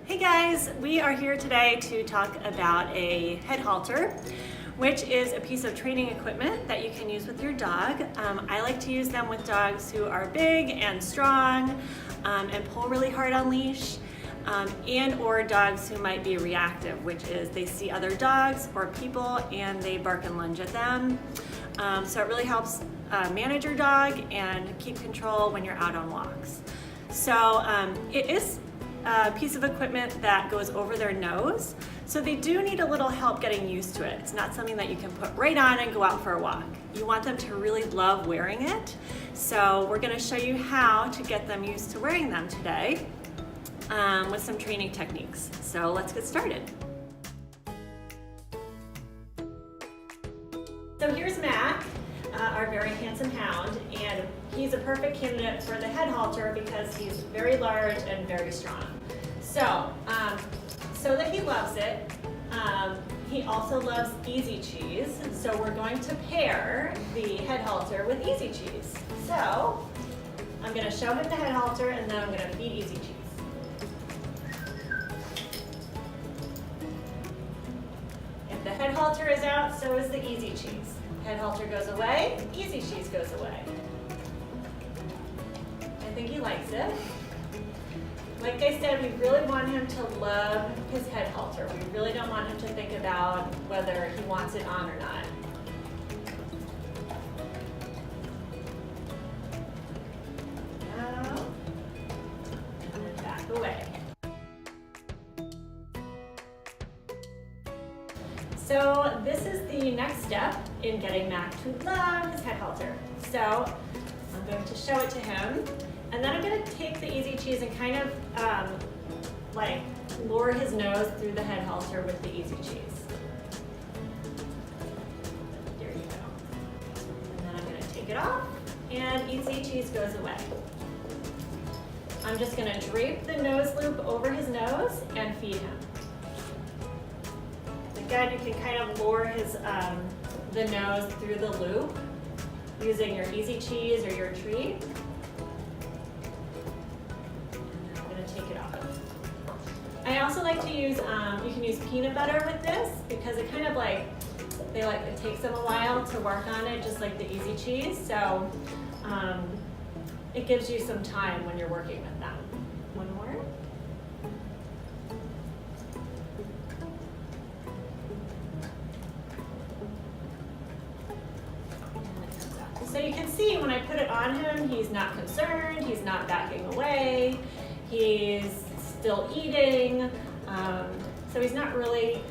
Hey guys, we are here today to talk about a head halter, which is a piece of training equipment that you can use with your dog. I like to use them with dogs who are big and strong and pull really hard on leash, and or dogs who might be reactive, which is they see other dogs or people and they bark and lunge at them. So it really helps manage your dog and keep control when you're out on walks. So it is a piece of equipment that goes over their nose, so they do need a little help getting used to it. It's not something that you can put right on and go out for a walk. You want them to really love wearing it, so we're going to show you how to get them used to wearing them today with some training techniques. So let's get started. So here's Mac, our very handsome hound, and he's a perfect candidate for the head halter because he's very large and very strong. So that he loves it, he also loves Easy Cheese, so we're going to pair the head halter with Easy Cheese. So I'm going to show him the head halter and then I'm going to feed Easy Cheese. If the head halter is out, so is the Easy Cheese. Head halter goes away, Easy Cheese goes away. I think he likes it. Like I said, we really want him to love his head halter. We really don't want him to think about whether he wants it on or not. Now, and then back away. So this is the next step in getting Mac to love his head halter. So I'm going to show it to him, and then I'm going to take the Easy Cheese and kind of like lure his nose through the head halter with the Easy Cheese. There you go. And then I'm going to take it off, and Easy Cheese goes away. I'm just going to drape the nose loop over his nose and feed him. Again, you can kind of lure his the nose through the loop using your Easy Cheese or your treat. And I'm going to take it off. I also like to use, you can use peanut butter with this because it kind of it takes them a while to work on it, just like the Easy Cheese. So it gives you some time when you're working with them. One more. So you can see when I put it on him, he's not concerned, he's not backing away, he's still eating, so he's not really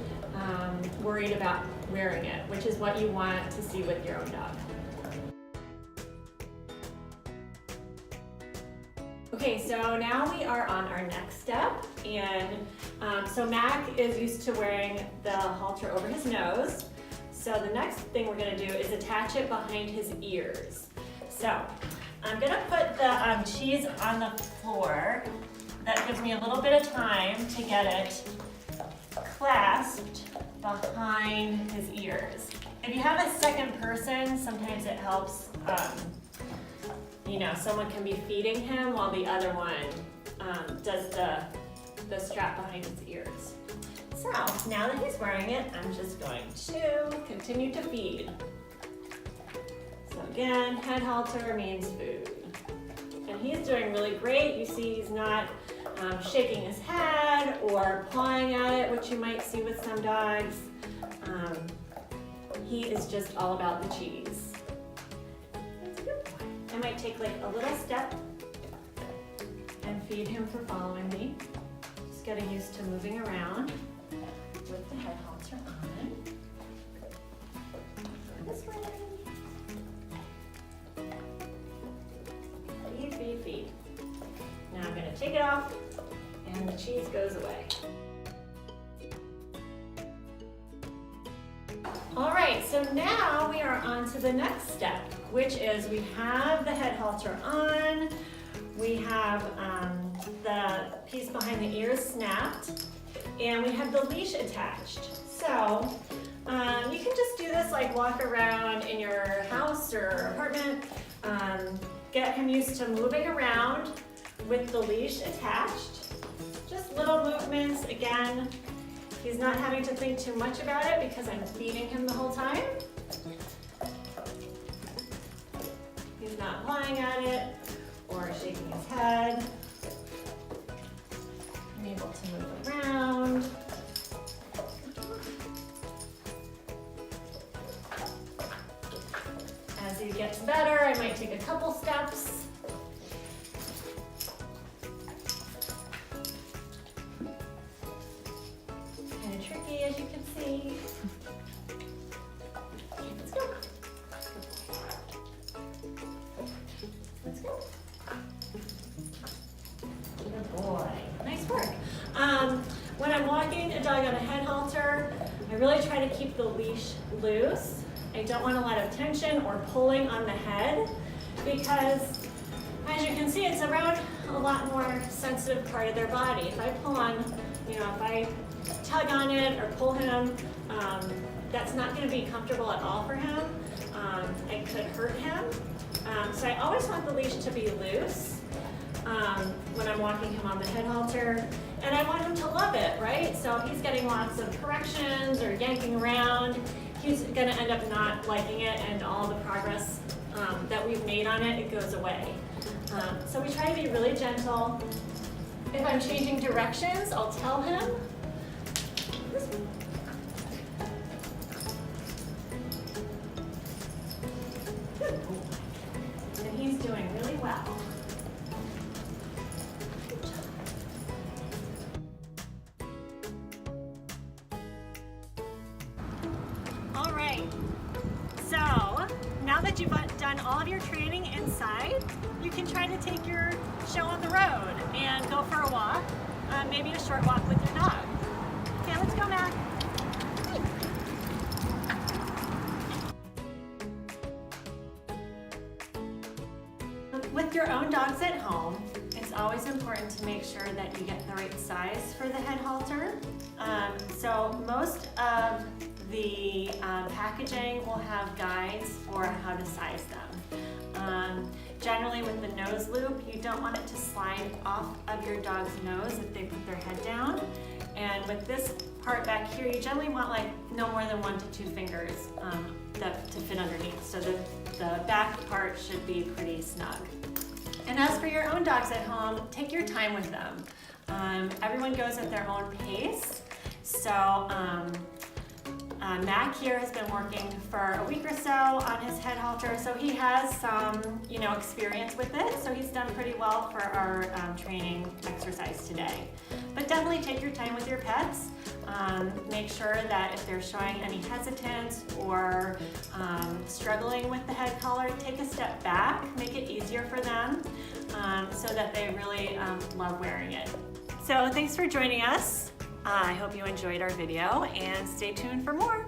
worried about wearing it, which is what you want to see with your own dog. Okay, so now we are on our next step, and so Mac is used to wearing the halter over his nose. So the next thing we're going to do is attach it behind his ears. So I'm going to put the cheese on the floor. That gives me a little bit of time to get it clasped behind his ears. If you have a second person, sometimes it helps, someone can be feeding him while the other one does the strap behind his ears. So now that he's wearing it, I'm just going to continue to feed. So again, head halter means food. And he's doing really great. You see he's not shaking his head or pawing at it, which you might see with some dogs. He is just all about the cheese. That's a good boy. I might take like a little step and feed him for following me. Just getting used to moving around with the head halter on. This way. Feed, feed, feed. Now I'm going to take it off and the cheese goes away. Alright, so now we are on to the next step, which is we have the head halter on, we have the piece behind the ears snapped, and we have the leash attached. So you can just do this, like walk around in your house or apartment, get him used to moving around with the leash attached. Just little movements. Again, he's not having to think too much about it because I'm feeding him the whole time. He's not pawing at it or shaking his head. I'm able to move around. As he gets better, I might take a couple steps. Kind of tricky, as you can see. Let's go. Let's go. Good boy. Nice work. When I'm walking a dog on a head halter, I really try to keep the leash loose. I don't want a lot of tension or pulling on the head because, as you can see, it's around a lot more sensitive part of their body. If I pull on, if I tug on it or pull him, that's not going to be comfortable at all for him. It could hurt him. So I always want the leash to be loose when I'm walking him on the head halter. And I want him to love it, right? So if he's getting lots of corrections or yanking around, he's going to end up not liking it, and all the progress that we've made on it, it goes away. So we try to be really gentle. If I'm changing directions, I'll tell him. Good. And he's doing really well. All right, so now that you've done all of your training inside, you can try to take your show on the road and go for a walk, maybe a short walk with your dog. Okay, let's go, Mac. With your own dogs at home, it's always important to make sure that you get the right size for the head halter. So most of the packaging will have guides for how to size them. Generally with the nose loop, you don't want it to slide off of your dog's nose if they put their head down. And with this part back here, you generally want like no more than 1 to 2 fingers to fit underneath. So the back part should be pretty snug. And as for your own dogs at home, take your time with them. Everyone goes at their own pace. So Mac here has been working for a week or so on his head halter, so he has some, experience with it. So he's done pretty well for our training exercise today. But definitely take your time with your pets. Make sure that if they're showing any hesitance or struggling with the head collar, take a step back, make it easier for them so that they really love wearing it. So thanks for joining us. I hope you enjoyed our video and stay tuned for more.